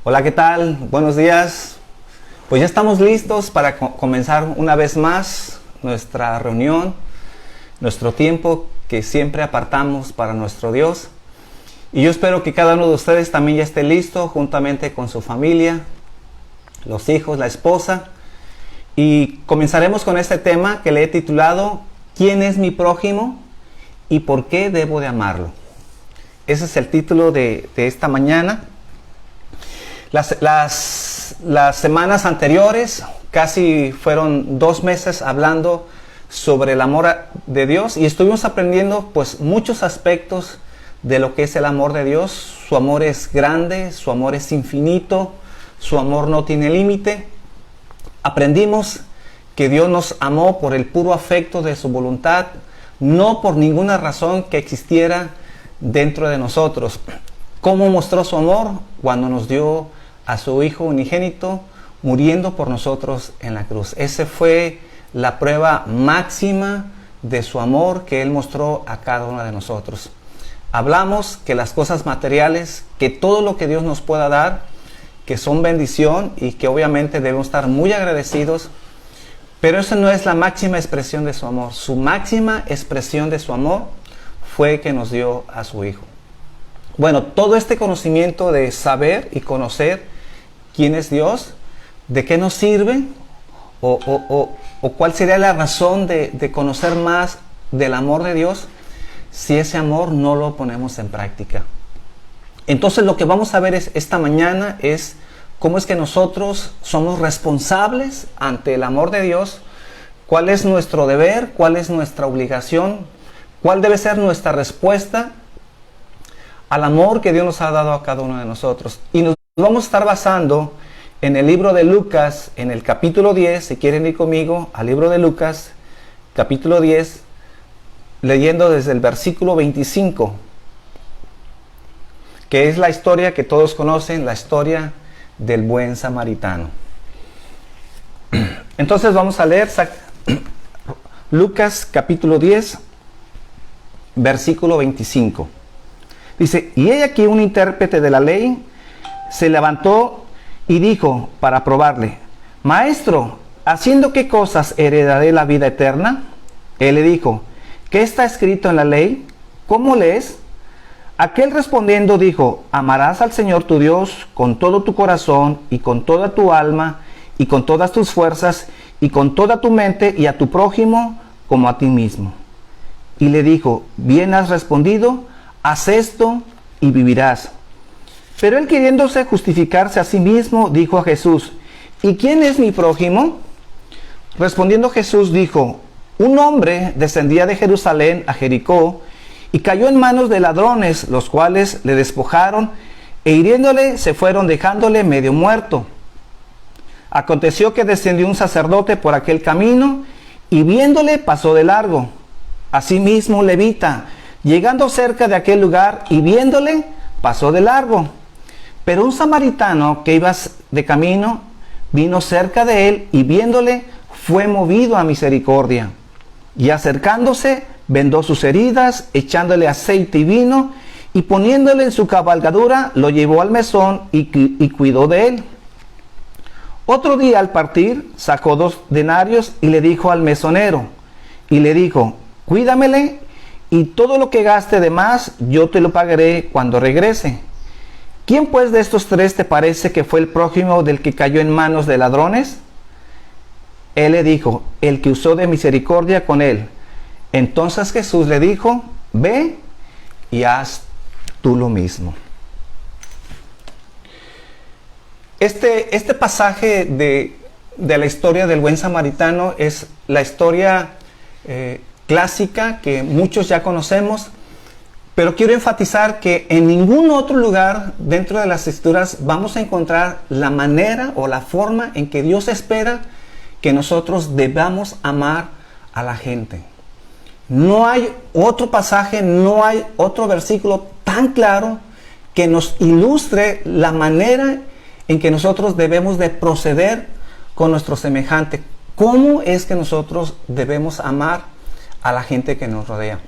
Hola, ¿qué tal? Buenos días. Pues ya estamos listos para comenzar una vez más nuestra reunión, nuestro tiempo que siempre apartamos para nuestro Dios. Y yo espero que cada uno de ustedes también ya esté listo juntamente con su familia, los hijos, la esposa. Y comenzaremos con este tema que le he titulado ¿Quién es mi prójimo y por qué debo de amarlo? Ese es el título de esta mañana. Las semanas anteriores casi fueron 2 meses hablando sobre el amor de Dios y estuvimos aprendiendo pues muchos aspectos de lo que es el amor de Dios. Su amor es grande, su amor es infinito, su amor no tiene límite. Aprendimos que Dios nos amó por el puro afecto de su voluntad, no por ninguna razón que existiera dentro de nosotros. ¿Cómo mostró su amor? Cuando nos dio a su Hijo unigénito muriendo por nosotros en la cruz. Esa fue la prueba máxima de su amor que Él mostró a cada uno de nosotros. Hablamos que las cosas materiales, que todo lo que Dios nos pueda dar, que son bendición y que obviamente debemos estar muy agradecidos, pero eso no es la máxima expresión de su amor. Su máxima expresión de su amor fue que nos dio a su Hijo. Bueno, todo este conocimiento de saber y conocer quién es Dios, de qué nos sirve o cuál sería la razón de conocer más del amor de Dios si ese amor no lo ponemos en práctica. Entonces lo que vamos a ver esta mañana es cómo es que nosotros somos responsables ante el amor de Dios, cuál es nuestro deber, cuál es nuestra obligación, cuál debe ser nuestra respuesta al amor que Dios nos ha dado a cada uno de nosotros. Y nos vamos a estar basando en el libro de Lucas, en el capítulo 10, si quieren ir conmigo al libro de Lucas, capítulo 10, leyendo desde el versículo 25, que es la historia que todos conocen, la historia del buen samaritano. Entonces vamos a leer Lucas capítulo 10, versículo 25. Dice, y he aquí un intérprete de la ley se levantó y dijo para probarle, Maestro, ¿haciendo qué cosas heredaré la vida eterna? Él le dijo, ¿qué está escrito en la ley? ¿Cómo lees? Aquel respondiendo dijo, amarás al Señor tu Dios con todo tu corazón y con toda tu alma y con todas tus fuerzas y con toda tu mente y a tu prójimo como a ti mismo. Y le dijo, bien has respondido, haz esto y vivirás. Pero él, queriéndose justificarse a sí mismo, dijo a Jesús, ¿y quién es mi prójimo? Respondiendo Jesús dijo, un hombre descendía de Jerusalén a Jericó y cayó en manos de ladrones, los cuales le despojaron e hiriéndole se fueron dejándole medio muerto. Aconteció que descendió un sacerdote por aquel camino y viéndole pasó de largo. Asimismo un levita, llegando cerca de aquel lugar y viéndole, pasó de largo. Pero un samaritano que iba de camino, vino cerca de él y viéndole, fue movido a misericordia. Y acercándose, vendó sus heridas, echándole aceite y vino, y poniéndole en su cabalgadura, lo llevó al mesón y cuidó de él. Otro día al partir, sacó 2 denarios y le dijo al mesonero, y le dijo, cuídamele, y todo lo que gaste de más, yo te lo pagaré cuando regrese. ¿Quién pues de estos 3 te parece que fue el prójimo del que cayó en manos de ladrones? Él le dijo, el que usó de misericordia con él. Entonces Jesús le dijo, ve y haz tú lo mismo. Este pasaje de la historia del buen samaritano es la historia clásica que muchos ya conocemos, pero quiero enfatizar que en ningún otro lugar dentro de las Escrituras vamos a encontrar la manera o la forma en que Dios espera que nosotros debamos amar a la gente. No hay otro pasaje, no hay otro versículo tan claro que nos ilustre la manera en que nosotros debemos de proceder con nuestro semejante. ¿Cómo es que nosotros debemos amar a la gente que nos rodea?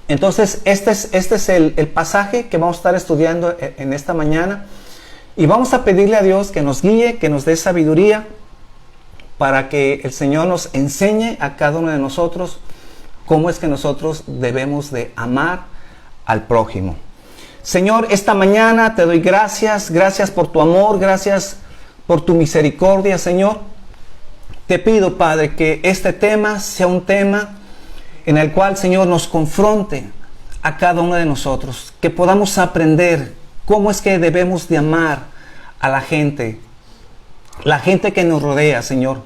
Entonces, este es el pasaje que vamos a estar estudiando en esta mañana. Y vamos a pedirle a Dios que nos guíe, que nos dé sabiduría, para que el Señor nos enseñe a cada uno de nosotros cómo es que nosotros debemos de amar al prójimo. Señor, esta mañana te doy gracias por tu amor, gracias por tu misericordia, Señor. Te pido, Padre, que este tema sea un tema en el cual, Señor, nos confronte a cada uno de nosotros, que podamos aprender cómo es que debemos de amar a la gente que nos rodea, Señor.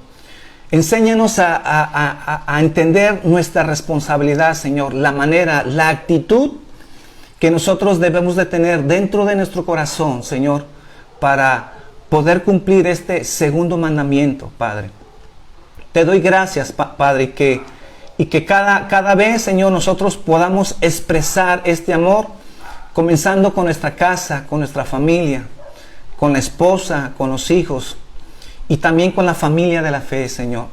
Enséñanos a entender nuestra responsabilidad, Señor, la manera, la actitud que nosotros debemos de tener dentro de nuestro corazón, Señor, para poder cumplir este segundo mandamiento, Padre. Te doy gracias, Padre, y que cada vez, Señor, nosotros podamos expresar este amor, comenzando con nuestra casa, con nuestra familia, con la esposa, con los hijos, y también con la familia de la fe, Señor.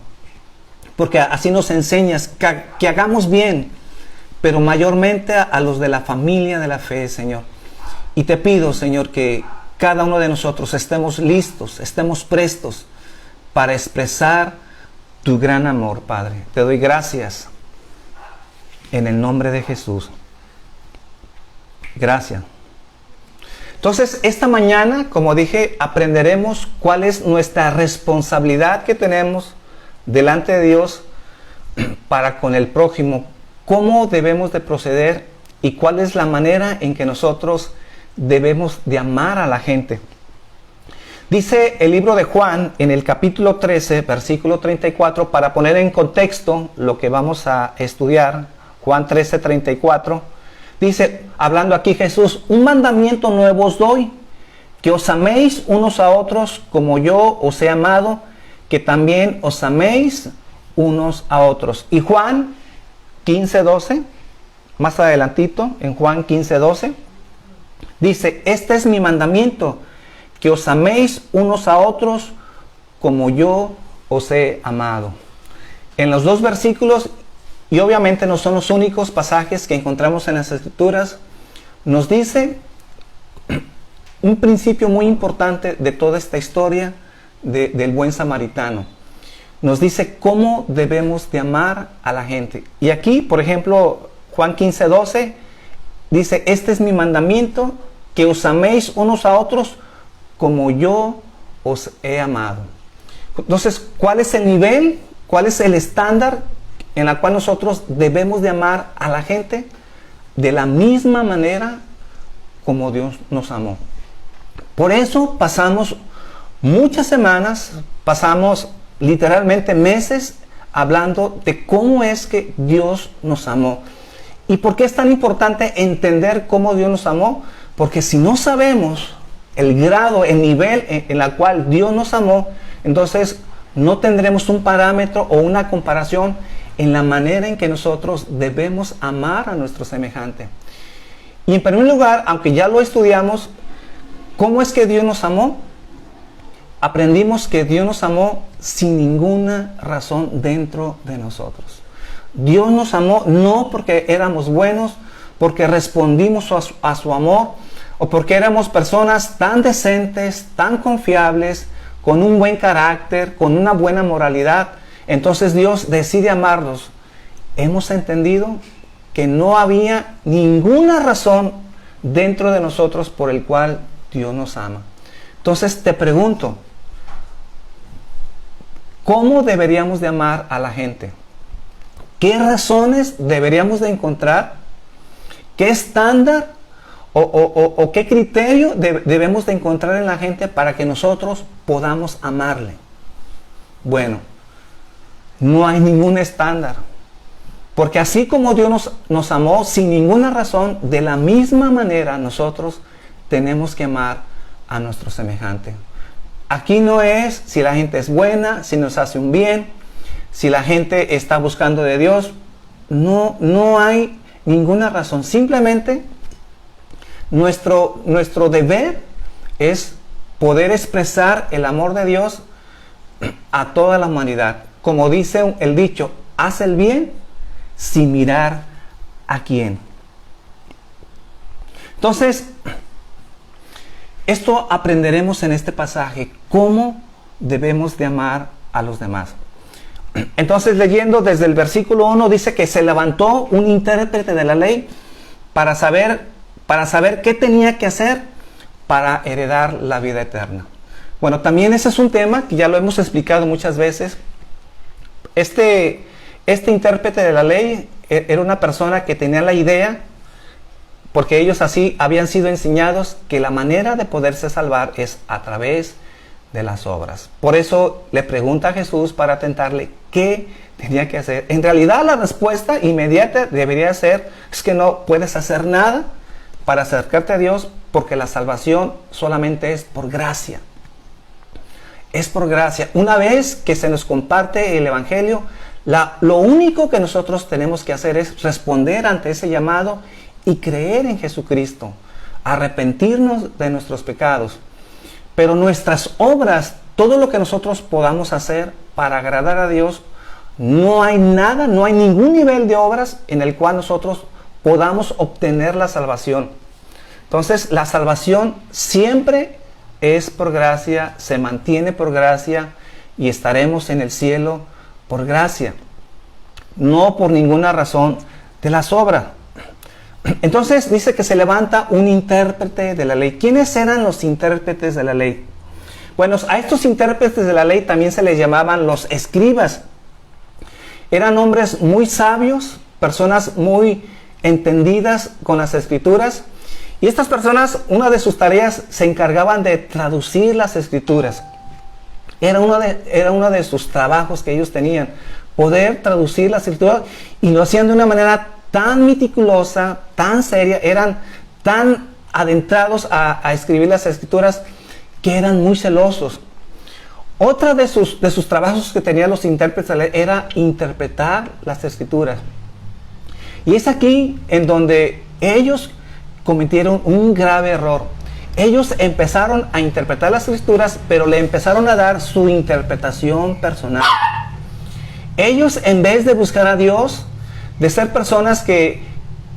Porque así nos enseñas que hagamos bien, pero mayormente a los de la familia de la fe, Señor. Y te pido, Señor, que cada uno de nosotros estemos listos, estemos prestos para expresar tu gran amor, Padre. Te doy gracias en el nombre de Jesús. Gracias. Entonces, esta mañana, como dije, aprenderemos cuál es nuestra responsabilidad que tenemos delante de Dios para con el prójimo, cómo debemos de proceder y cuál es la manera en que nosotros debemos de amar a la gente. Dice el libro de Juan en el capítulo 13, versículo 34, para poner en contexto lo que vamos a estudiar, Juan 13, 34. Dice, hablando aquí Jesús, un mandamiento nuevo os doy, que os améis unos a otros como yo os he amado, que también os améis unos a otros. Y Juan 15, 12, más adelantito, en Juan 15, 12, dice, este es mi mandamiento, que os améis unos a otros como yo os he amado. En los dos versículos, y obviamente no son los únicos pasajes que encontramos en las Escrituras, nos dice un principio muy importante de toda esta historia del buen samaritano. Nos dice cómo debemos de amar a la gente. Y aquí, por ejemplo, Juan 15, 12, dice, este es mi mandamiento, que os améis unos a otros como yo os he amado. Entonces, ¿cuál es el nivel? ¿Cuál es el estándar en la cual nosotros debemos de amar a la gente? De la misma manera como Dios nos amó. Por eso pasamos muchas semanas, pasamos literalmente meses hablando de cómo es que Dios nos amó. ¿Y por qué es tan importante entender cómo Dios nos amó? Porque si no sabemos el grado, el nivel en el cual Dios nos amó, entonces no tendremos un parámetro o una comparación en la manera en que nosotros debemos amar a nuestro semejante. Y en primer lugar, aunque ya lo estudiamos, ¿cómo es que Dios nos amó? Aprendimos que Dios nos amó sin ninguna razón dentro de nosotros. Dios nos amó no porque éramos buenos, porque respondimos a su amor, o porque éramos personas tan decentes, tan confiables, con un buen carácter, con una buena moralidad. Entonces Dios decide amarnos. Hemos entendido que no había ninguna razón dentro de nosotros por el cual Dios nos ama. Entonces te pregunto, ¿cómo deberíamos de amar a la gente? ¿Qué razones deberíamos de encontrar? ¿Qué estándar o qué criterio debemos de encontrar en la gente para que nosotros podamos amarle? Bueno, no hay ningún estándar. Porque así como Dios nos amó sin ninguna razón, de la misma manera nosotros tenemos que amar a nuestro semejante. Aquí no es si la gente es buena, si nos hace un bien, si la gente está buscando de Dios. No hay ninguna razón. Simplemente nuestro deber es poder expresar el amor de Dios a toda la humanidad. Como dice el dicho, haz el bien sin mirar a quién. Entonces, Esto aprenderemos en este pasaje, cómo debemos de amar a los demás. Entonces, leyendo desde el versículo 1, dice que se levantó un intérprete de la ley para saber qué tenía que hacer para heredar la vida eterna. Bueno, también ese es un tema que ya lo hemos explicado muchas veces. Este intérprete de la ley era una persona que tenía la idea, porque ellos así habían sido enseñados, que la manera de poderse salvar es a través de las obras. Por eso le pregunta a Jesús para tentarle qué tenía que hacer. En realidad la respuesta inmediata debería ser, es que no puedes hacer nada para acercarte a Dios, porque la salvación solamente es por gracia. Es por gracia. Una vez que se nos comparte el Evangelio, lo único que nosotros tenemos que hacer es responder ante ese llamado y creer en Jesucristo, arrepentirnos de nuestros pecados. Pero nuestras obras, todo lo que nosotros podamos hacer para agradar a Dios, no hay nada, no hay ningún nivel de obras en el cual nosotros podamos obtener la salvación. Entonces, la salvación siempre es por gracia, se mantiene por gracia y estaremos en el cielo por gracia, no por ninguna razón de las obras. Entonces dice que se levanta un intérprete de la ley. ¿Quiénes eran los intérpretes de la ley? Bueno, a estos intérpretes de la ley también se les llamaban los escribas. Eran hombres muy sabios, personas muy entendidas con las escrituras. Y estas personas, una de sus tareas, se encargaban de traducir las escrituras. Era uno de sus trabajos que ellos tenían, poder traducir las escrituras, y lo hacían de una manera tan meticulosa, tan seria, eran tan adentrados a escribir las escrituras, que eran muy celosos. Otra de sus trabajos que tenían los intérpretes era interpretar las escrituras. Y es aquí en donde ellos cometieron un grave error. Ellos empezaron a interpretar las escrituras, pero le empezaron a dar su interpretación personal. Ellos, en vez de buscar a Dios, de ser personas que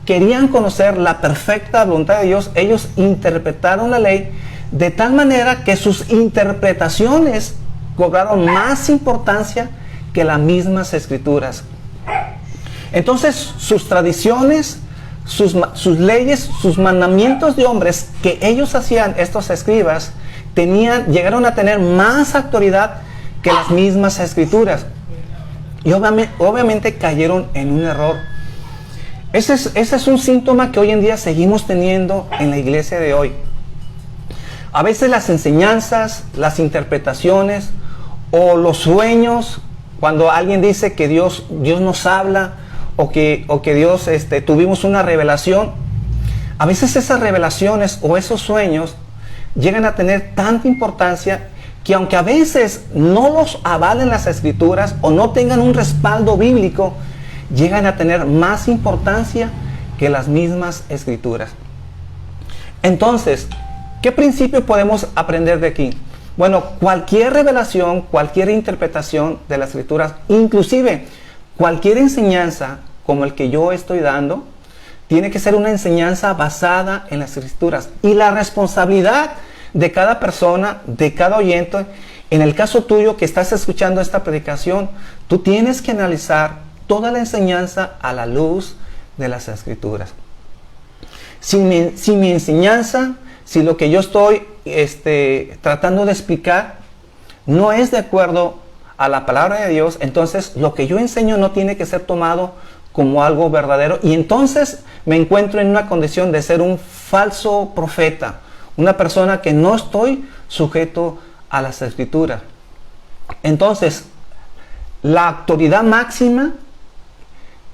querían conocer la perfecta voluntad de Dios, ellos interpretaron la ley de tal manera que sus interpretaciones cobraron más importancia que las mismas escrituras. Entonces, sus tradiciones, sus leyes, sus mandamientos de hombres que ellos hacían, estos escribas, llegaron a tener más autoridad que las mismas escrituras. Y obviamente cayeron en un error. Ese es un síntoma que hoy en día seguimos teniendo en la iglesia de hoy. A veces las enseñanzas, las interpretaciones o los sueños, cuando alguien dice que Dios nos habla, o que Dios, tuvimos una revelación, a veces esas revelaciones o esos sueños llegan a tener tanta importancia que, aunque a veces no los avalen las escrituras o no tengan un respaldo bíblico, llegan a tener más importancia que las mismas escrituras. Entonces, ¿qué principio podemos aprender de aquí? Bueno, cualquier revelación, cualquier interpretación de las escrituras, inclusive cualquier enseñanza como el que yo estoy dando, tiene que ser una enseñanza basada en las escrituras. Y la responsabilidad de cada persona, de cada oyente, en el caso tuyo que estás escuchando esta predicación, tú tienes que analizar toda la enseñanza a la luz de las escrituras. Si mi enseñanza, si lo que yo estoy tratando de explicar no es de acuerdo a la palabra de Dios, entonces lo que yo enseño no tiene que ser tomado como algo verdadero, y entonces me encuentro en una condición de ser un falso profeta, una persona que no estoy sujeto a las escrituras. Entonces, la autoridad máxima,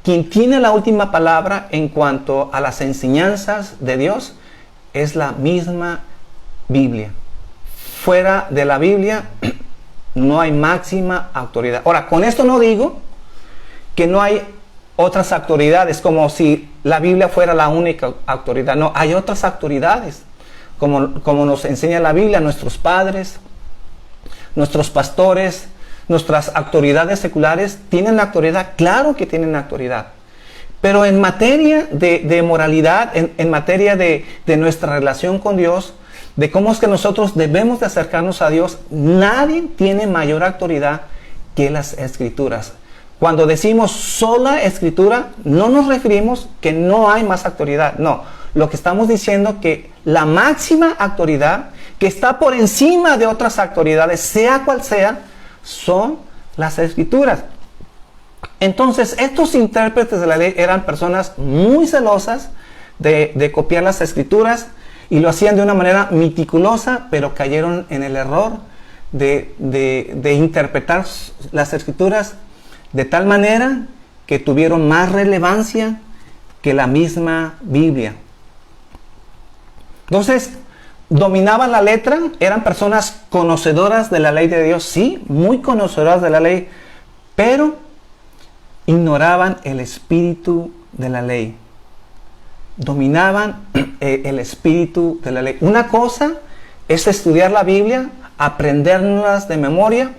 quien tiene la última palabra en cuanto a las enseñanzas de Dios, es la misma Biblia. Fuera de la Biblia no hay máxima autoridad. Ahora, con esto no digo que no hay otras autoridades, como si la Biblia fuera la única autoridad. No, hay otras autoridades, como nos enseña la Biblia, nuestros padres, nuestros pastores, nuestras autoridades seculares tienen autoridad. Claro que tienen autoridad. Pero en materia de moralidad, en materia de nuestra relación con Dios, de cómo es que nosotros debemos de acercarnos a Dios, nadie tiene mayor autoridad que las Escrituras. Cuando decimos sola Escritura, no nos referimos que no hay más autoridad. No, lo que estamos diciendo que la máxima autoridad, que está por encima de otras autoridades, sea cual sea, son las Escrituras. Entonces, estos intérpretes de la ley eran personas muy celosas de copiar las Escrituras y lo hacían de una manera meticulosa, pero cayeron en el error de interpretar las Escrituras de tal manera que tuvieron más relevancia que la misma Biblia. Entonces, dominaban la letra, eran personas conocedoras de la ley de Dios, sí, muy conocedoras de la ley, pero ignoraban el espíritu de la ley. Dominaban el espíritu de la ley. Una cosa es estudiar la Biblia, aprenderlas de memoria,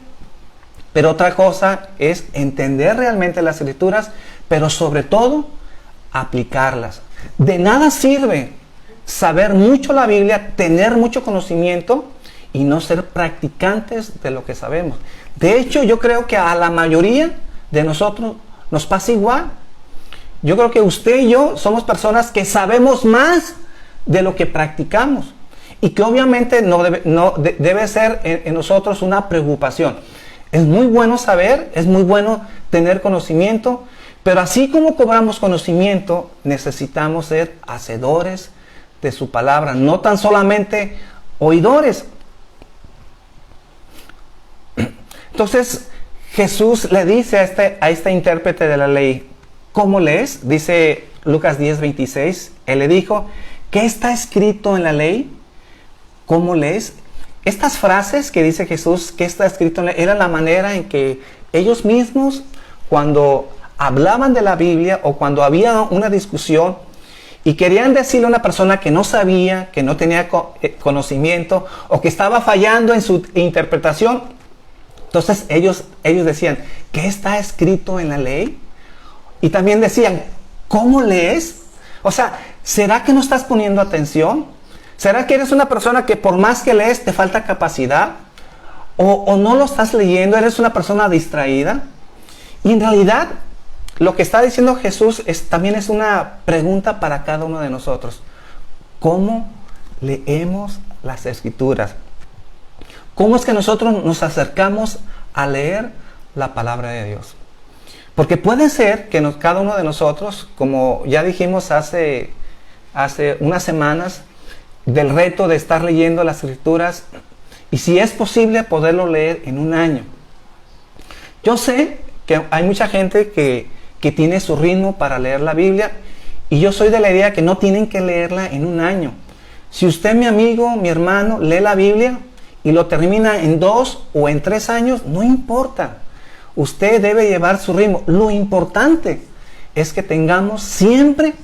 pero otra cosa es entender realmente las Escrituras, pero sobre todo aplicarlas. De nada sirve saber mucho la Biblia, tener mucho conocimiento y no ser practicantes de lo que sabemos. De hecho, yo creo que a la mayoría de nosotros nos pasa igual. Yo creo que usted y yo somos personas que sabemos más de lo que practicamos y que obviamente debe ser en nosotros una preocupación. Es muy bueno saber, es muy bueno tener conocimiento, pero así como cobramos conocimiento, necesitamos ser hacedores de su palabra, no tan solamente oidores. Entonces, Jesús le dice a este intérprete de la ley, ¿cómo lees? Dice Lucas 10:26, él le dijo, ¿qué está escrito en la ley? ¿Cómo lees? Estas frases que dice Jesús, ¿qué está escrito en la ley? Era la manera en que ellos mismos, cuando hablaban de la Biblia o cuando había una discusión y querían decirle a una persona que no sabía, que no tenía conocimiento o que estaba fallando en su interpretación, entonces ellos decían, ¿qué está escrito en la ley? Y también decían, ¿cómo lees? O sea, ¿será que no estás poniendo atención? ¿Será que eres una persona que por más que lees te falta capacidad? ¿O no lo estás leyendo? ¿Eres una persona distraída? Y en realidad, lo que está diciendo Jesús también es una pregunta para cada uno de nosotros. ¿Cómo leemos las Escrituras? ¿Cómo es que nosotros nos acercamos a leer la palabra de Dios? Porque puede ser que cada uno de nosotros, como ya dijimos hace unas semanas, del reto de estar leyendo las Escrituras, y si es posible poderlo leer en un año. Yo sé que hay mucha gente que tiene su ritmo para leer la Biblia, y yo soy de la idea que no tienen que leerla en un año. Si usted, mi amigo, mi hermano, lee la Biblia y lo termina en 2 o en 3 años, no importa. Usted debe llevar su ritmo. Lo importante es que tengamos siempre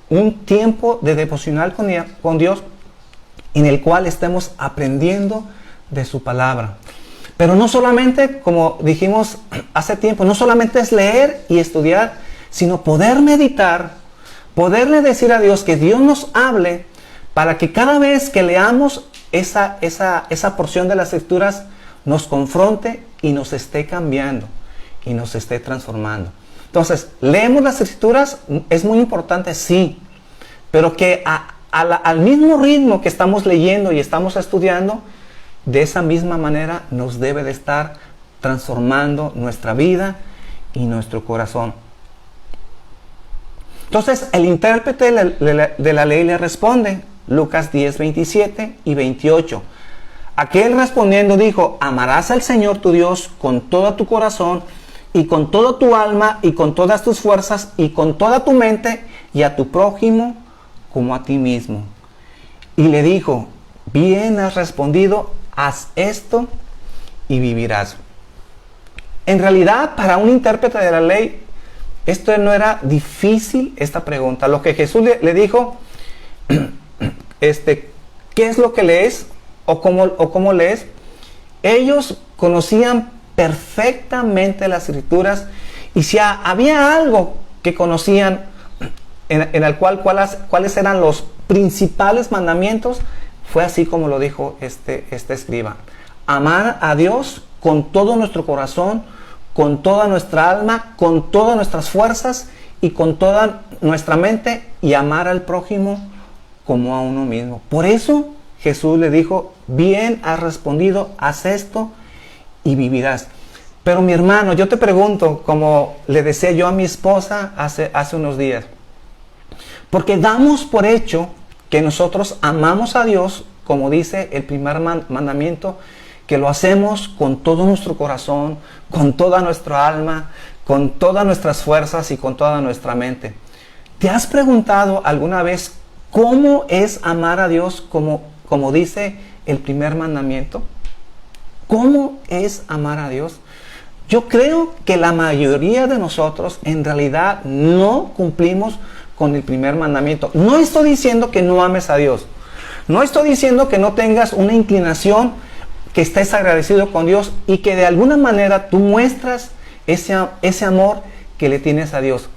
un tiempo de devocional con Dios en el cual estemos aprendiendo de su palabra. Pero no solamente, como dijimos hace tiempo, no solamente es leer y estudiar, sino poder meditar, poderle decir a Dios que Dios nos hable para que cada vez que leamos esa porción de las Escrituras nos confronte y nos esté cambiando y nos esté transformando. Entonces, leemos las Escrituras, es muy importante, sí, pero que al mismo ritmo que estamos leyendo y estamos estudiando, de esa misma manera nos debe de estar transformando nuestra vida y nuestro corazón. Entonces, el intérprete de la ley le responde, Lucas 10, 27 y 28. Aquel respondiendo dijo, amarás al Señor tu Dios con todo tu corazón y con toda tu alma y con todas tus fuerzas y con toda tu mente y a tu prójimo como a ti mismo. Y le dijo, bien has respondido, haz esto y vivirás. En realidad, para un intérprete de la ley, esto no era difícil, esta pregunta. Lo que Jesús le dijo, ¿qué es lo que lees? ¿O cómo lees? Ellos conocían perfectamente las Escrituras, y si había algo que conocían en el cuales eran los principales mandamientos, fue así como lo dijo este escriba. Amar a Dios con todo nuestro corazón, con toda nuestra alma, con todas nuestras fuerzas y con toda nuestra mente, y amar al prójimo como a uno mismo. Por eso Jesús le dijo, bien has respondido, haz esto y vivirás. Pero mi hermano, yo te pregunto, como le decía yo a mi esposa hace unos días, porque damos por hecho que nosotros amamos a Dios, como dice el primer mandamiento, que lo hacemos con todo nuestro corazón, con toda nuestra alma, con todas nuestras fuerzas y con toda nuestra mente. ¿Te has preguntado alguna vez cómo es amar a Dios como dice el primer mandamiento? ¿Cómo es amar a Dios? Yo creo que la mayoría de nosotros en realidad no cumplimos con el primer mandamiento. No estoy diciendo que no ames a Dios. No estoy diciendo que no tengas una inclinación, que estés agradecido con Dios y que de alguna manera tú muestras ese amor que le tienes a Dios.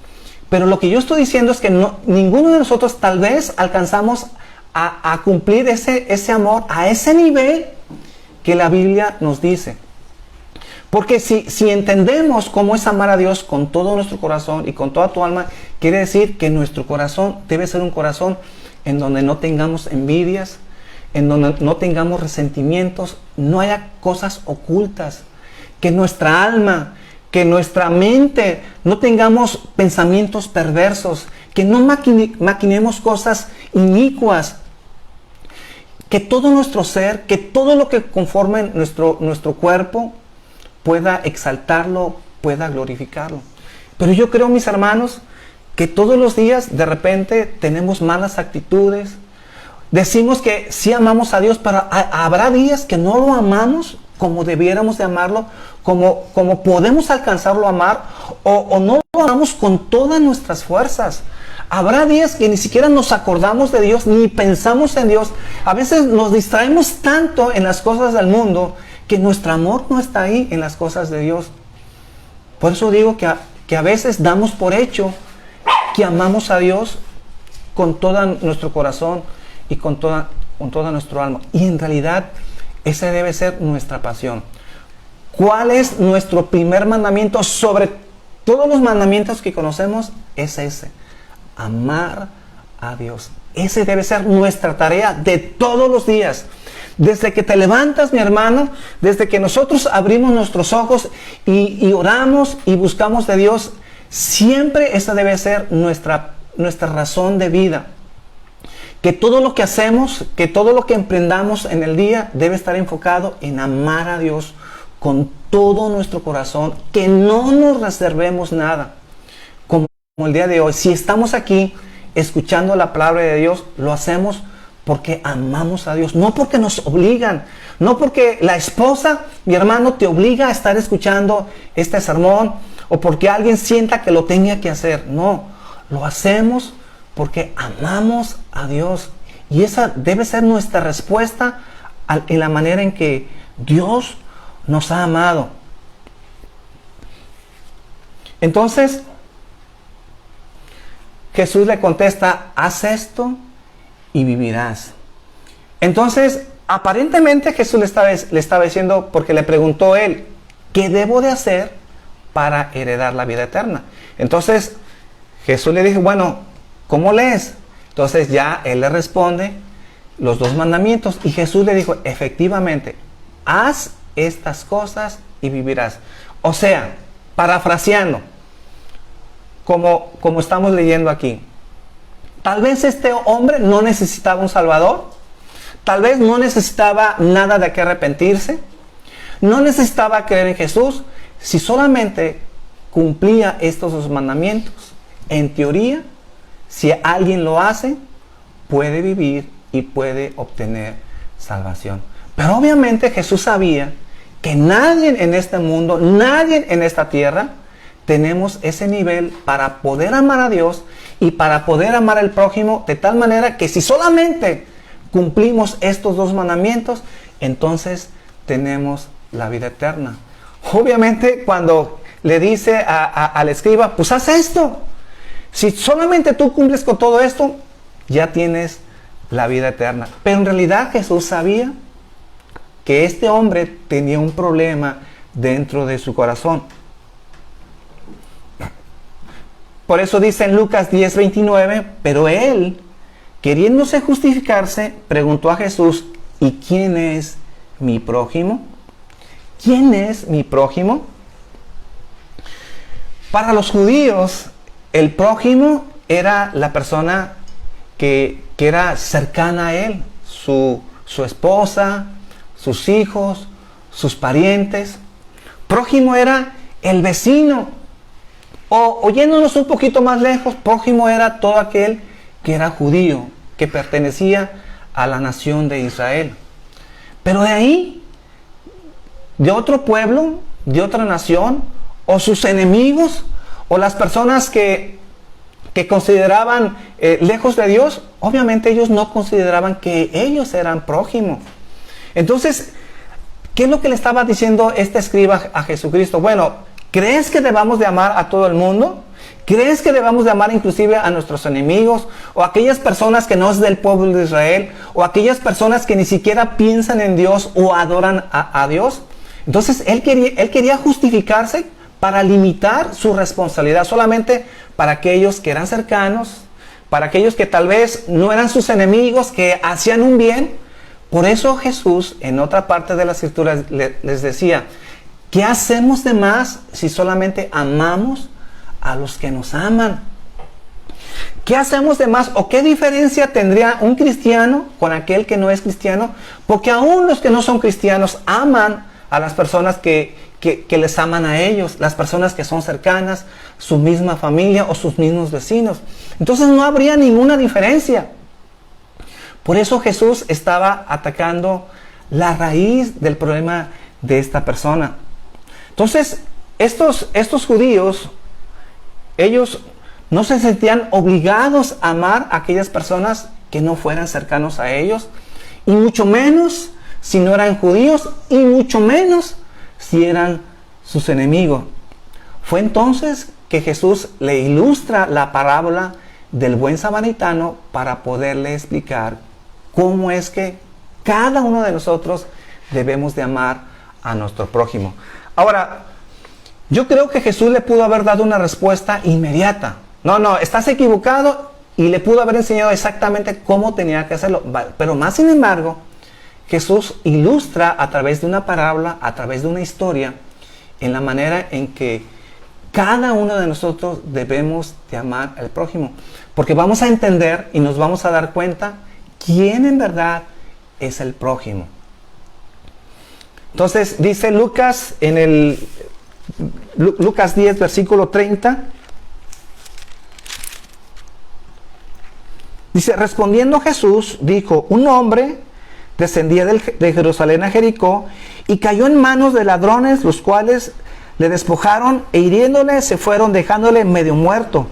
Pero lo que yo estoy diciendo es que ninguno de nosotros tal vez alcanzamos a cumplir ese amor a ese nivel que la Biblia nos dice. Porque si entendemos cómo es amar a Dios con todo nuestro corazón y con toda tu alma, quiere decir que nuestro corazón debe ser un corazón en donde no tengamos envidias, en donde no tengamos resentimientos, no haya cosas ocultas, que nuestra alma, que nuestra mente no tengamos pensamientos perversos, que no maquinemos cosas inicuas, que todo nuestro ser, que todo lo que conforme nuestro cuerpo pueda exaltarlo, pueda glorificarlo. Pero yo creo, mis hermanos, que todos los días de repente tenemos malas actitudes. Decimos que sí amamos a Dios, pero habrá días que no lo amamos como debiéramos de amarlo, como podemos alcanzarlo a amar, o no lo amamos con todas nuestras fuerzas. Habrá días que ni siquiera nos acordamos de Dios, ni pensamos en Dios. A veces nos distraemos tanto en las cosas del mundo que nuestro amor no está ahí en las cosas de Dios. Por eso digo que a veces damos por hecho que amamos a Dios con todo nuestro corazón y con toda nuestra alma. Y en realidad esa debe ser nuestra pasión. ¿Cuál es nuestro primer mandamiento sobre todos los mandamientos que conocemos? Es ese: amar a Dios. Ese debe ser nuestra tarea de todos los días. Desde que te levantas, mi hermano, desde que nosotros abrimos nuestros ojos y oramos y buscamos de Dios, siempre esa debe ser nuestra razón de vida. Que todo lo que hacemos, que todo lo que emprendamos en el día debe estar enfocado en amar a Dios con todo nuestro corazón, que no nos reservemos nada. Como el día de hoy, si estamos aquí escuchando la palabra de Dios, lo hacemos porque amamos a Dios, no porque nos obligan, no porque la esposa, mi hermano, te obliga a estar escuchando este sermón, o porque alguien sienta que lo tenga que hacer. No, lo hacemos porque amamos a Dios. Y esa debe ser nuestra respuesta en la manera en que Dios nos ha amado. Entonces, Jesús le contesta: haz esto y vivirás. Entonces, aparentemente Jesús le estaba diciendo, porque le preguntó él: ¿qué debo de hacer para heredar la vida eterna? Entonces, Jesús le dijo: bueno, ¿cómo lees? Entonces ya él le responde los 2 mandamientos. Y Jesús le dijo: efectivamente, haz estas cosas y vivirás. O sea, parafraseando, como estamos leyendo aquí, tal vez este hombre no necesitaba un salvador, tal vez no necesitaba nada de qué arrepentirse, no necesitaba creer en Jesús. Si solamente cumplía estos 2 mandamientos, en teoría, si alguien lo hace, puede vivir y puede obtener salvación. Pero obviamente Jesús sabía que nadie en este mundo, nadie en esta tierra, tenemos ese nivel para poder amar a Dios y para poder amar al prójimo, de tal manera que si solamente cumplimos estos 2 mandamientos, entonces tenemos la vida eterna. Obviamente cuando le dice al escriba: pues haz esto. Si solamente tú cumples con todo esto, ya tienes la vida eterna. Pero en realidad Jesús sabía que este hombre tenía un problema dentro de su corazón. Por eso dice en Lucas 10:29, pero él, queriéndose justificarse, preguntó a Jesús, ¿y quién es mi prójimo? ¿Quién es mi prójimo? Para los judíos, el prójimo era la persona que era cercana a él, su esposa, sus hijos, sus parientes. Prójimo era el vecino. O oyéndonos un poquito más lejos, prójimo era todo aquel que era judío, que pertenecía a la nación de Israel. Pero de ahí, de otro pueblo, de otra nación, o sus enemigos, o las personas que consideraban lejos de Dios, obviamente ellos no consideraban que ellos eran prójimos. Entonces, ¿qué es lo que le estaba diciendo este escriba a Jesucristo? Bueno, ¿crees que debamos de amar a todo el mundo? ¿Crees que debamos de amar inclusive a nuestros enemigos? ¿O a aquellas personas que no es del pueblo de Israel? ¿O a aquellas personas que ni siquiera piensan en Dios o adoran a Dios? Entonces él quería justificarse para limitar su responsabilidad solamente para aquellos que eran cercanos, para aquellos que tal vez no eran sus enemigos, que hacían un bien. Por eso Jesús en otra parte de las Escrituras les decía, ¿qué hacemos de más si solamente amamos a los que nos aman? ¿Qué hacemos de más o qué diferencia tendría un cristiano con aquel que no es cristiano? Porque aún los que no son cristianos aman a las personas que les aman a ellos, las personas que son cercanas, su misma familia o sus mismos vecinos. Entonces no habría ninguna diferencia. Por eso Jesús estaba atacando la raíz del problema de esta persona. Entonces, estos judíos, ellos no se sentían obligados a amar a aquellas personas que no fueran cercanos a ellos, y mucho menos si no eran judíos, y mucho menos si eran sus enemigos. Fue entonces que Jesús le ilustra la parábola del buen samaritano para poderle explicar cómo es que cada uno de nosotros debemos de amar a nuestro prójimo. Ahora, yo creo que Jesús le pudo haber dado una respuesta inmediata. No, estás equivocado, y le pudo haber enseñado exactamente cómo tenía que hacerlo. Pero más sin embargo, Jesús ilustra a través de una parábola, a través de una historia, en la manera en que cada uno de nosotros debemos de amar al prójimo. Porque vamos a entender y nos vamos a dar cuenta quién en verdad es el prójimo. Entonces dice Lucas en Lucas 10 versículo 30, dice, respondiendo Jesús dijo, un hombre descendía de Jerusalén a Jericó y cayó en manos de ladrones, los cuales le despojaron e hiriéndole se fueron, dejándole medio muerto.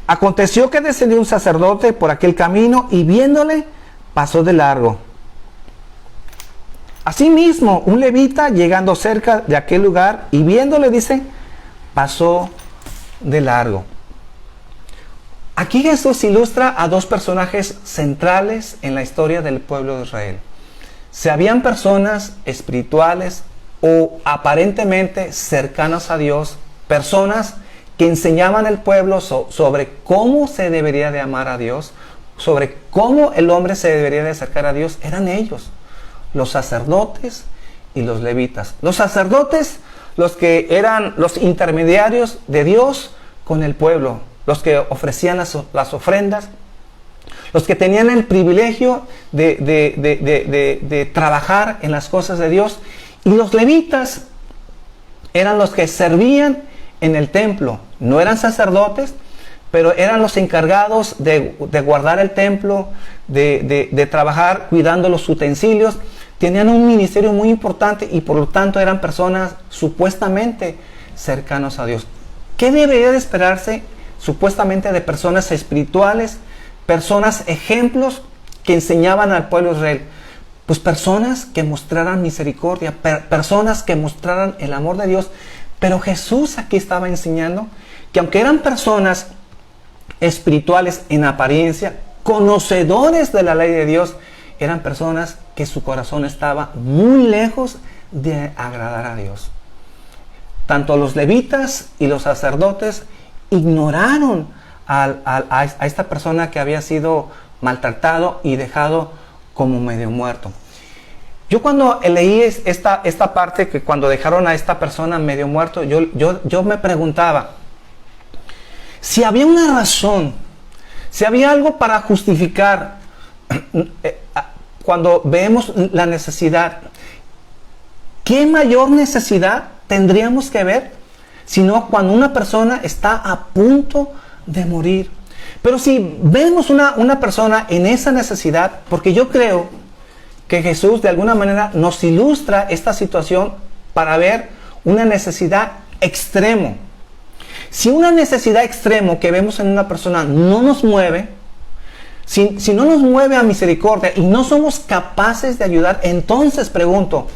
Aconteció que descendió un sacerdote por aquel camino y viéndole pasó de largo. Asimismo, un levita llegando cerca de aquel lugar y viéndole, dice, pasó de largo. Aquí Jesús ilustra a dos personajes centrales en la historia del pueblo de Israel. Se habían personas espirituales o aparentemente cercanas a Dios, personas que enseñaban al pueblo sobre cómo se debería de amar a Dios, sobre cómo el hombre se debería de acercar a Dios. Eran ellos, los sacerdotes y los levitas. Los sacerdotes, los que eran los intermediarios de Dios con el pueblo, los que ofrecían las ofrendas, los que tenían el privilegio de trabajar en las cosas de Dios. Y los levitas eran los que servían en el templo. No eran sacerdotes, pero eran los encargados de guardar el templo, de trabajar cuidando los utensilios. Tenían un ministerio muy importante y por lo tanto eran personas supuestamente cercanos a Dios. ¿Qué debería de esperarse supuestamente de personas espirituales, personas ejemplos que enseñaban al pueblo de Israel? Pues personas que mostraran misericordia, personas que mostraran el amor de Dios. Pero Jesús aquí estaba enseñando que aunque eran personas espirituales en apariencia, conocedores de la ley de Dios, eran personas que su corazón estaba muy lejos de agradar a Dios. Tanto los levitas y los sacerdotes ignoraron a esta persona que había sido maltratado y dejado como medio muerto. Yo cuando leí esta parte, que cuando dejaron a esta persona medio muerto, yo me preguntaba si había una razón, si había algo para justificar cuando vemos la necesidad. ¿Qué mayor necesidad tendríamos que ver sino cuando una persona está a punto de morir? Pero si vemos una persona en esa necesidad, porque yo creo que Jesús de alguna manera nos ilustra esta situación para ver una necesidad extremo. Si una necesidad extremo que vemos en una persona no nos mueve, si no nos mueve a misericordia y no somos capaces de ayudar, entonces pregunto,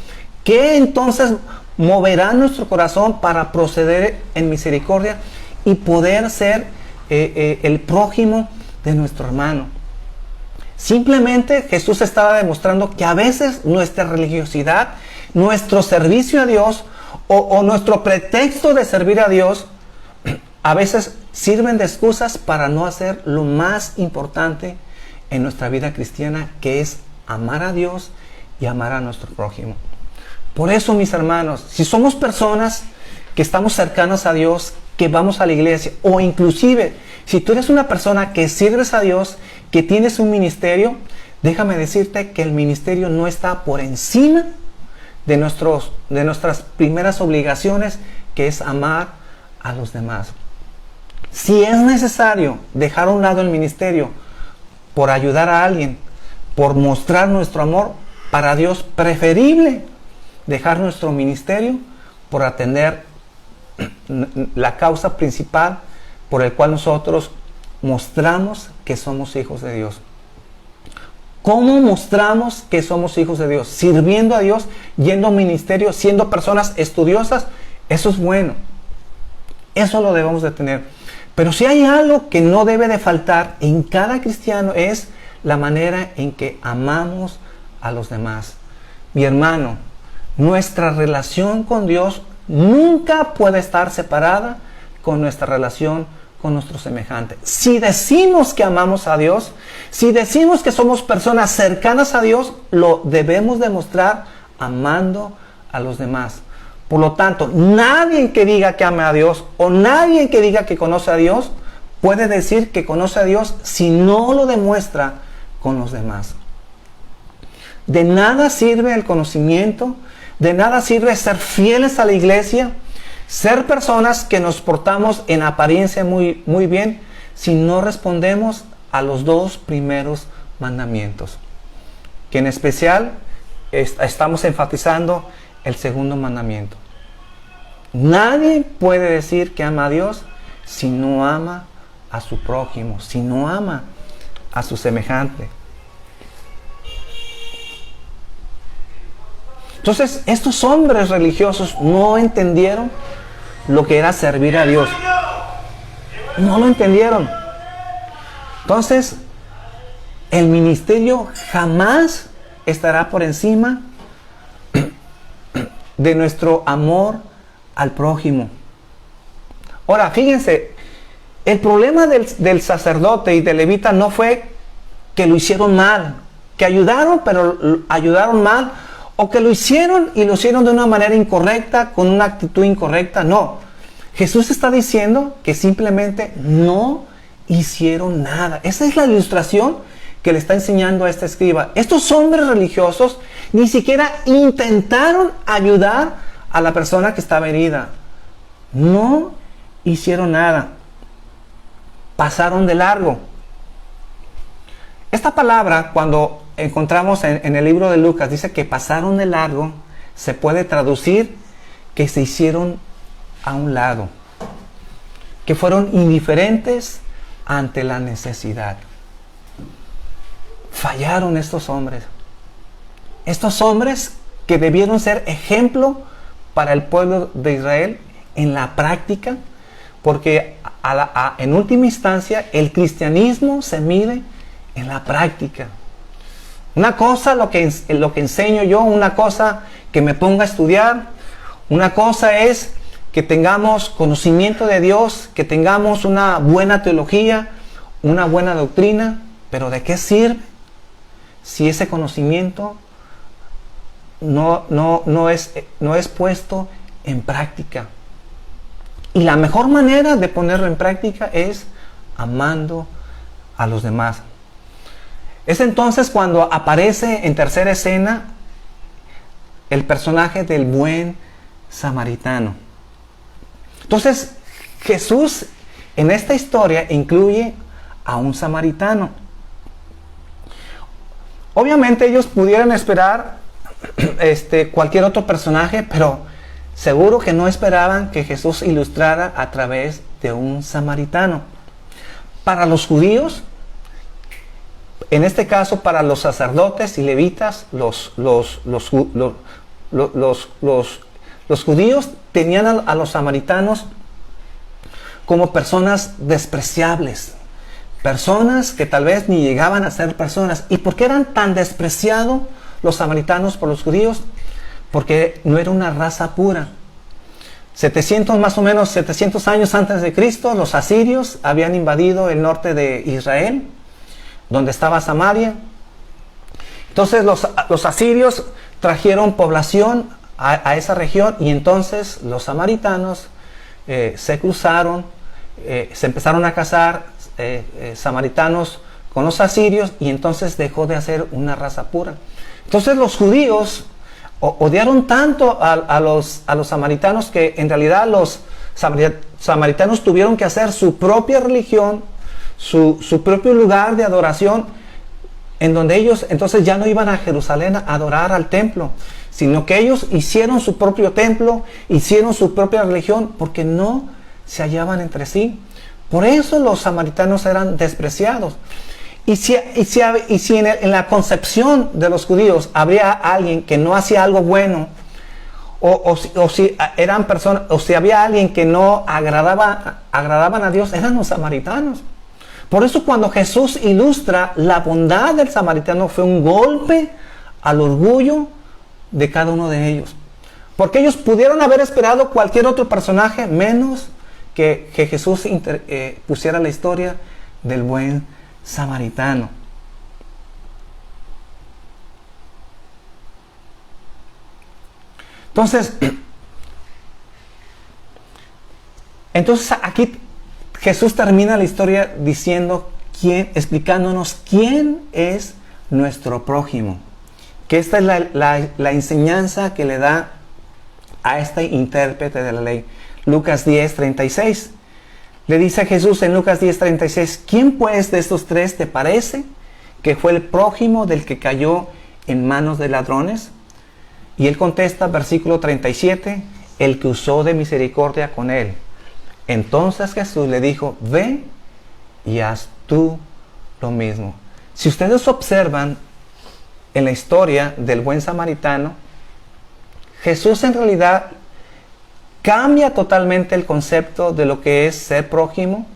¿qué entonces moverá nuestro corazón para proceder en misericordia y poder ser el prójimo de nuestro hermano? Simplemente Jesús estaba demostrando que a veces nuestra religiosidad, nuestro servicio a Dios o nuestro pretexto de servir a Dios, a veces sirven de excusas para no hacer lo más importante en nuestra vida cristiana, que es amar a Dios y amar a nuestro prójimo. Por eso, mis hermanos, si somos personas que estamos cercanas a Dios, que vamos a la iglesia, o inclusive si tú eres una persona que sirves a Dios, que tienes un ministerio, déjame decirte que el ministerio no está por encima de nuestras primeras obligaciones, que es amar a los demás. Si es necesario dejar a un lado el ministerio por ayudar a alguien, por mostrar nuestro amor, para Dios preferible dejar nuestro ministerio por atender la causa principal por el cual nosotros mostramos que somos hijos de Dios. ¿Cómo mostramos que somos hijos de Dios? Sirviendo a Dios, yendo a un ministerio, siendo personas estudiosas. Eso es bueno. Eso lo debemos de tener. Pero si hay algo que no debe de faltar en cada cristiano, es la manera en que amamos a los demás. Mi hermano, nuestra relación con Dios nunca puede estar separada con nuestra relación con nuestro semejante. Si decimos que amamos a Dios, si decimos que somos personas cercanas a Dios, lo debemos demostrar amando a los demás. Por lo tanto, nadie que diga que ama a Dios o nadie que diga que conoce a Dios puede decir que conoce a Dios si no lo demuestra con los demás. De nada sirve el conocimiento, de nada sirve ser fieles a la iglesia, ser personas que nos portamos en apariencia muy bien, si no respondemos a los dos primeros mandamientos. Que en especial estamos enfatizando el segundo mandamiento. Nadie puede decir que ama a Dios si no ama a su prójimo, si no ama a su semejante. Entonces, estos hombres religiosos no entendieron lo que era servir a Dios. No lo entendieron. Entonces, el ministerio jamás estará por encima de nuestro amor al prójimo. Ahora, fíjense, el problema del sacerdote y del levita no fue que lo hicieron mal, que ayudaron, pero ayudaron mal, o que lo hicieron y lo hicieron de una manera incorrecta, con una actitud incorrecta. No, Jesús está diciendo que simplemente no hicieron nada. Esa es la ilustración que le está enseñando a este escriba. Estos hombres religiosos ni siquiera intentaron ayudar a la persona que estaba herida. No hicieron nada. Pasaron de largo. Esta palabra, cuando encontramos en el libro de Lucas, dice que pasaron de largo, se puede traducir que se hicieron a un lado, que fueron indiferentes ante la necesidad. Fallaron estos hombres que debieron ser ejemplo para el pueblo de Israel en la práctica, porque en última instancia el cristianismo se mide en la práctica. Una cosa lo que enseño yo, una cosa que me ponga a estudiar, una cosa es que tengamos conocimiento de Dios, que tengamos una buena teología, una buena doctrina, pero ¿de qué sirve si ese conocimiento no es puesto en práctica? Y la mejor manera de ponerlo en práctica es amando a los demás. Es entonces cuando aparece en tercera escena el personaje del buen samaritano. Entonces, Jesús en esta historia incluye a un samaritano. Obviamente ellos pudieran esperar cualquier otro personaje, pero seguro que no esperaban que Jesús ilustrara a través de un samaritano. Para los judíos, en este caso para los sacerdotes y levitas, los judíos tenían a los samaritanos como personas despreciables, personas que tal vez ni llegaban a ser personas. ¿Y por qué eran tan despreciados los samaritanos por los judíos? Porque no era una raza pura. Más o menos 700 años antes de Cristo, los asirios habían invadido el norte de Israel, donde estaba Samaria. Entonces los asirios trajeron población a esa región, y entonces los samaritanos se cruzaron, se empezaron a casar samaritanos con los asirios, y entonces dejó de ser una raza pura. Entonces los judíos odiaron tanto a los samaritanos que en realidad los samaritanos tuvieron que hacer su propia religión, su propio lugar de adoración, en donde ellos entonces ya no iban a Jerusalén a adorar al templo, sino que ellos hicieron su propio templo, hicieron su propia religión, porque no se hallaban entre sí. Por eso los samaritanos eran despreciados. Y si en la concepción de los judíos habría alguien que no hacía algo bueno, o si eran personas, o si había alguien que no agradaban a Dios, eran los samaritanos. Por eso cuando Jesús ilustra la bondad del samaritano, fue un golpe al orgullo de cada uno de ellos. Porque ellos pudieron haber esperado cualquier otro personaje, menos que Jesús pusiera la historia del buen samaritano. Entonces aquí Jesús termina la historia explicándonos quién es nuestro prójimo. Que esta es la enseñanza que le da a este intérprete de la ley. Lucas 10:36. Le dice a Jesús en Lucas 10:36, ¿quién pues de estos tres te parece que fue el prójimo del que cayó en manos de ladrones? Y él contesta, versículo 37, el que usó de misericordia con él. Entonces Jesús le dijo, ve y haz tú lo mismo. Si ustedes observan en la historia del buen samaritano, Jesús en realidad cambia totalmente el concepto de lo que es ser prójimo,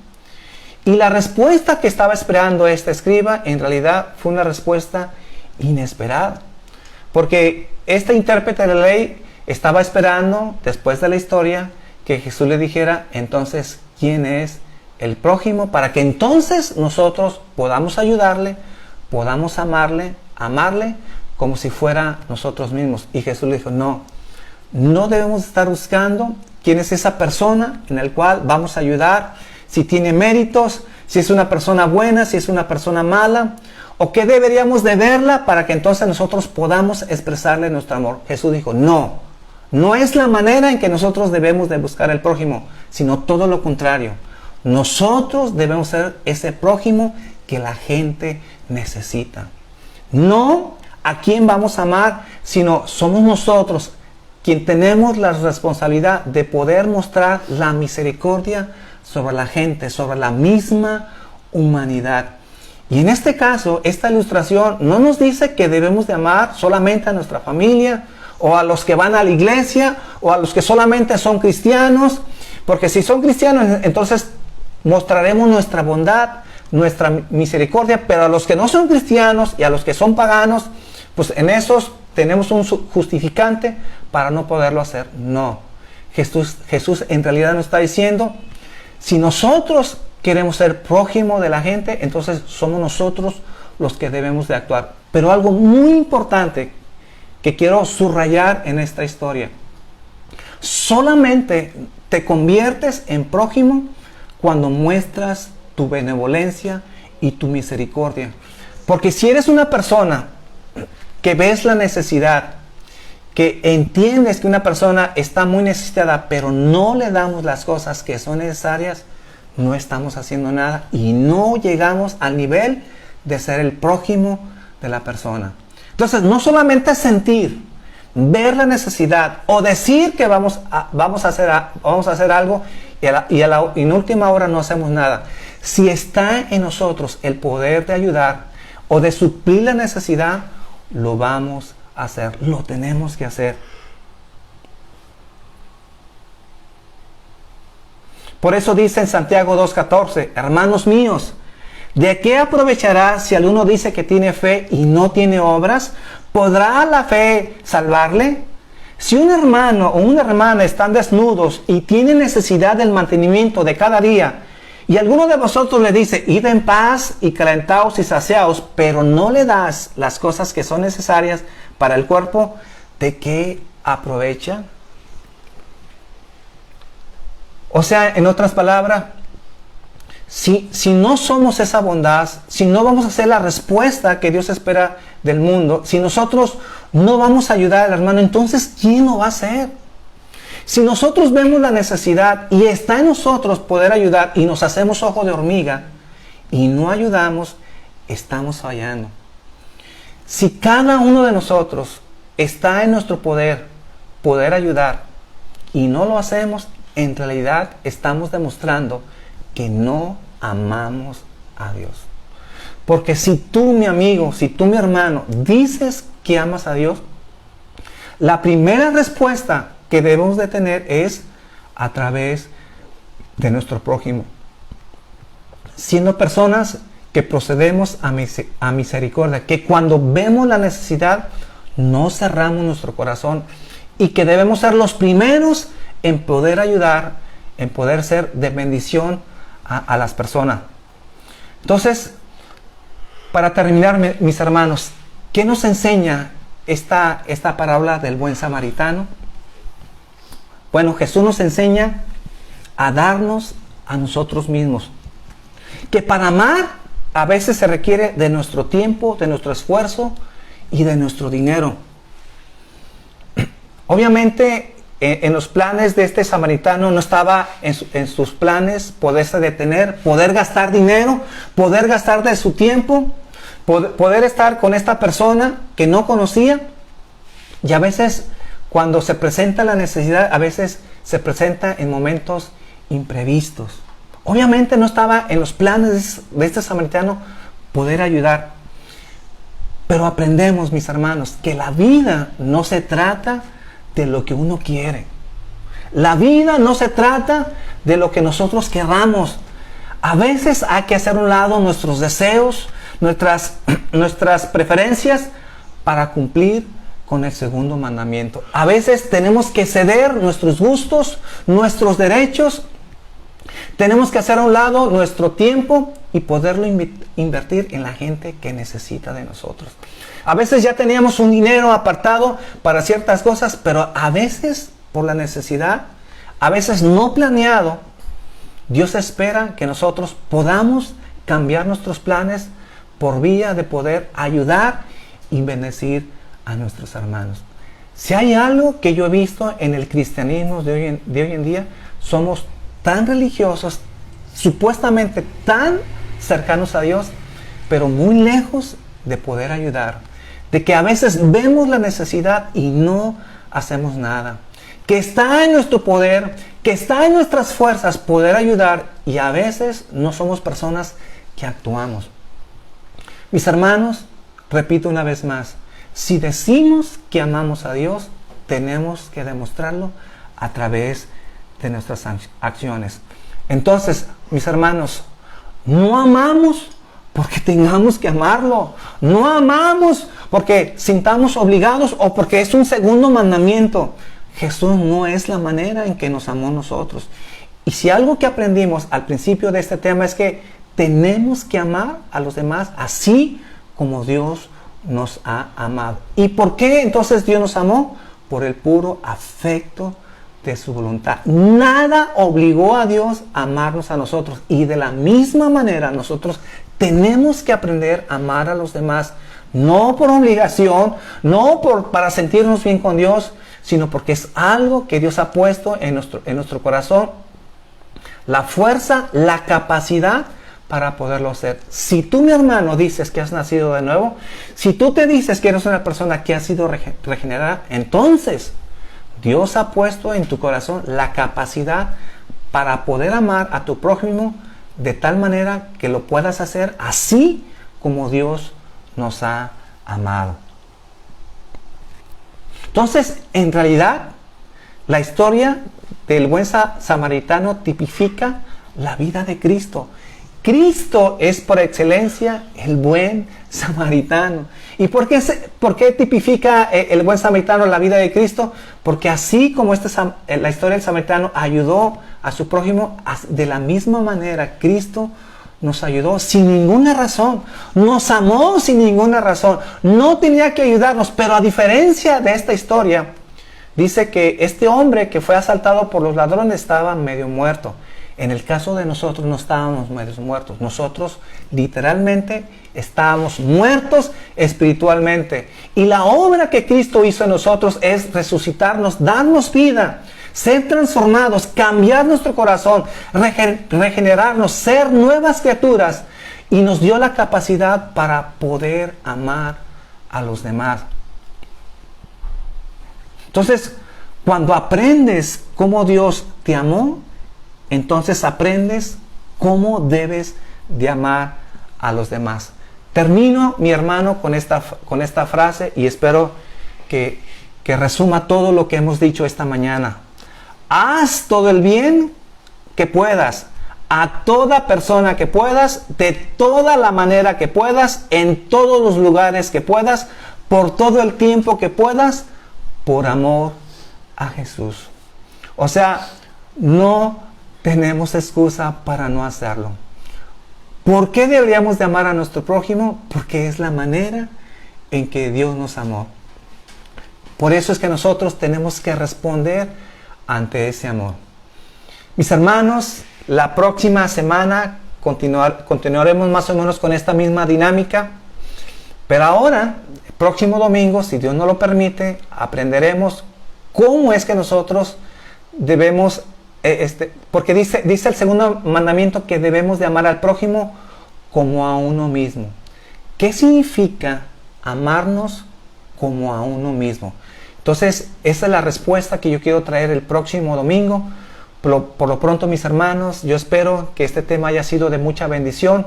y la respuesta que estaba esperando este escriba en realidad fue una respuesta inesperada, porque este intérprete de la ley estaba esperando, después de la historia, que Jesús le dijera entonces quién es el prójimo, para que entonces nosotros podamos ayudarle, podamos amarle como si fuera nosotros mismos. Y Jesús le dijo, no debemos estar buscando quién es esa persona en la cual vamos a ayudar, si tiene méritos, si es una persona buena, si es una persona mala, o qué deberíamos de verla para que entonces nosotros podamos expresarle nuestro amor. Jesús dijo, no es la manera en que nosotros debemos de buscar al prójimo, sino todo lo contrario. Nosotros debemos ser ese prójimo que la gente necesita. No a quién vamos a amar, sino somos nosotros quien tenemos la responsabilidad de poder mostrar la misericordia sobre la gente, sobre la misma humanidad. Y en este caso, esta ilustración no nos dice que debemos de amar solamente a nuestra familia, o a los que van a la iglesia, o a los que solamente son cristianos, porque si son cristianos, entonces mostraremos nuestra bondad nuestra misericordia, pero a los que no son cristianos y a los que son paganos, pues en esos tenemos un justificante para no poderlo hacer. No, Jesús en realidad nos está diciendo, si nosotros queremos ser prójimo de la gente, entonces somos nosotros los que debemos de actuar. Pero algo muy importante que quiero subrayar en esta historia: solamente te conviertes en prójimo cuando muestras tu benevolencia y tu misericordia. Porque si eres una persona que ves la necesidad, que entiendes que una persona está muy necesitada, pero no le damos las cosas que son necesarias, no estamos haciendo nada y no llegamos al nivel de ser el prójimo de la persona. Entonces, no solamente sentir, ver la necesidad o decir que vamos a hacer algo y en última hora no hacemos nada. Si está en nosotros el poder de ayudar o de suplir la necesidad, lo vamos a hacer, lo tenemos que hacer. Por eso dice en Santiago 2:14, hermanos míos, ¿de qué aprovechará si alguno dice que tiene fe y no tiene obras? ¿Podrá la fe salvarle? Si un hermano o una hermana están desnudos y tienen necesidad del mantenimiento de cada día, y alguno de vosotros le dice, id en paz y calentaos y saciaos, pero no le das las cosas que son necesarias para el cuerpo, ¿de qué aprovecha? O sea, en otras palabras, si no somos esa bondad, si no vamos a hacer la respuesta que Dios espera del mundo, si nosotros no vamos a ayudar al hermano, entonces ¿quién lo va a hacer? Si nosotros vemos la necesidad y está en nosotros poder ayudar y nos hacemos ojo de hormiga y no ayudamos, estamos fallando. Si cada uno de nosotros está en nuestro poder ayudar y no lo hacemos, en realidad estamos demostrando que no amamos a Dios. Porque si tú, mi amigo, si tú, mi hermano, dices que amas a Dios, la primera respuesta que debemos de tener es a través de nuestro prójimo. Siendo personas que procedemos a misericordia, que cuando vemos la necesidad no cerramos nuestro corazón y que debemos ser los primeros en poder ayudar, en poder ser de bendición a las personas. Entonces, para terminar, mis hermanos, ¿qué nos enseña esta parábola del buen samaritano? Bueno, Jesús nos enseña a darnos a nosotros mismos. Que para amar a veces se requiere de nuestro tiempo, de nuestro esfuerzo y de nuestro dinero. Obviamente, en los planes de este samaritano no estaba en sus planes poderse detener, poder gastar dinero, poder gastar de su tiempo, poder estar con esta persona que no conocía. Y a veces, cuando se presenta la necesidad, a veces se presenta en momentos imprevistos. Obviamente no estaba en los planes de este samaritano poder ayudar. Pero aprendemos, mis hermanos, que la vida no se trata de lo que uno quiere. La vida no se trata de lo que nosotros queramos. A veces hay que hacer a un lado nuestros deseos, nuestras preferencias para cumplir con el segundo mandamiento. A veces tenemos que ceder nuestros gustos, nuestros derechos. Tenemos que hacer a un lado nuestro tiempo y poderlo invertir en la gente que necesita de nosotros. A veces ya teníamos un dinero apartado para ciertas cosas, pero a veces por la necesidad, a veces no planeado, Dios espera que nosotros podamos cambiar nuestros planes por vía de poder ayudar y bendecir a nuestros hermanos. Si hay algo que yo he visto en el cristianismo de hoy en día, somos tan religiosos, supuestamente tan cercanos a Dios, pero muy lejos de poder ayudar. De que a veces vemos la necesidad y no hacemos nada. Que está en nuestro poder, que está en nuestras fuerzas poder ayudar y a veces no somos personas que actuamos. Mis hermanos, repito una vez más, si decimos que amamos a Dios, tenemos que demostrarlo a través de nuestras acciones. Entonces, mis hermanos, No amamos porque tengamos que amarlo. No amamos porque sintamos obligados o porque es un segundo mandamiento. Jesús no es la manera en que nos amó nosotros. Y si algo que aprendimos al principio de este tema es que tenemos que amar a los demás así como Dios nos ha amado. ¿Y por qué entonces Dios nos amó? Por el puro afecto de su voluntad. Nada obligó a Dios a amarnos a nosotros. Y de la misma manera nosotros tenemos que aprender a amar a los demás. No por obligación, no para sentirnos bien con Dios, sino porque es algo que Dios ha puesto en nuestro corazón. La fuerza, la capacidad para poderlo hacer. Si tú, mi hermano, dices que has nacido de nuevo, si tú te dices que eres una persona que ha sido regenerada, entonces Dios ha puesto en tu corazón la capacidad para poder amar a tu prójimo de tal manera que lo puedas hacer así como Dios nos ha amado. Entonces, en realidad, la historia del buen samaritano tipifica la vida de Cristo. Cristo es por excelencia el buen samaritano. ¿Y por qué tipifica el buen samaritano la vida de Cristo? Porque así como la historia del samaritano ayudó a su prójimo, de la misma manera Cristo nos ayudó sin ninguna razón, nos amó sin ninguna razón, no tenía que ayudarnos, pero a diferencia de esta historia, dice que este hombre que fue asaltado por los ladrones estaba medio muerto. En el caso de nosotros no estábamos medio muertos, nosotros literalmente estábamos muertos espiritualmente. Y la obra que Cristo hizo en nosotros es resucitarnos, darnos vida, ser transformados, cambiar nuestro corazón, regenerarnos, ser nuevas criaturas. Y nos dio la capacidad para poder amar a los demás. Entonces, cuando aprendes cómo Dios te amó, entonces aprendes cómo debes de amar a los demás. Termino, mi hermano, con esta frase y espero que resuma todo lo que hemos dicho esta mañana. Haz todo el bien que puedas, a toda persona que puedas, de toda la manera que puedas, en todos los lugares que puedas, por todo el tiempo que puedas, por amor a Jesús. O sea, no tenemos excusa para no hacerlo. ¿Por qué deberíamos de amar a nuestro prójimo? Porque es la manera en que Dios nos amó. Por eso es que nosotros tenemos que responder ante ese amor. Mis hermanos, la próxima semana continuaremos más o menos con esta misma dinámica. Pero ahora, el próximo domingo, si Dios nos lo permite, aprenderemos cómo es que nosotros debemos, porque dice el segundo mandamiento que debemos de amar al prójimo como a uno mismo. ¿Qué significa amarnos como a uno mismo? Entonces, esa es la respuesta que yo quiero traer el próximo domingo. Por lo pronto, mis hermanos, yo espero que este tema haya sido de mucha bendición.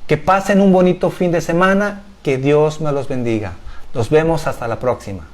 Que pasen un bonito fin de semana. Que Dios me los bendiga. Nos vemos hasta la próxima.